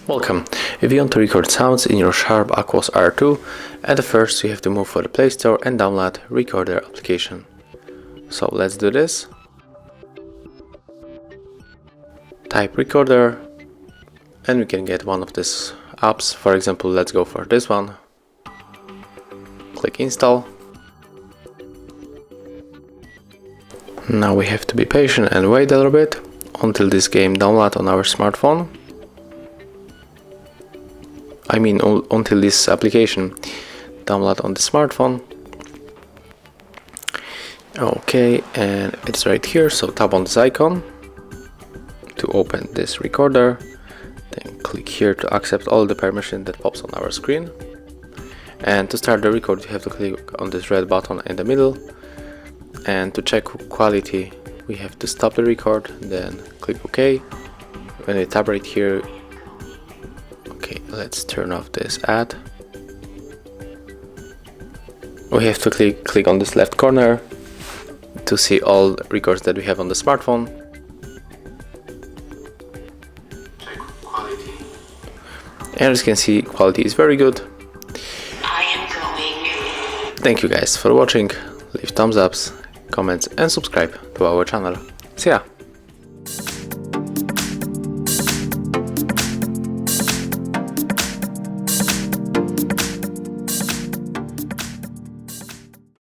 Welcome. If you want to record sounds in your SHARP Aquos R2, at first you have to move for the Play Store and download Recorder application. So let's do this. Type Recorder and we can get one of these apps. For example, let's go for this one. Click Install. Now we have to be patient and wait a little bit until this game downloads on our smartphone. I mean until this application download on the smartphone. Okay, and it's right here, so tap on this icon to open this recorder, then click here to accept all the permission that pops on our screen. And to start the record you have to click on this red button in the middle, and to check quality we have to stop the record, then click OK. When we tap right here, okay, let's turn off this ad. We have to click on this left corner to see all records that we have on the smartphone. Check quality. And as you can see, quality is very good. Thank you guys for watching. Leave thumbs ups, comments and subscribe to our channel. See ya!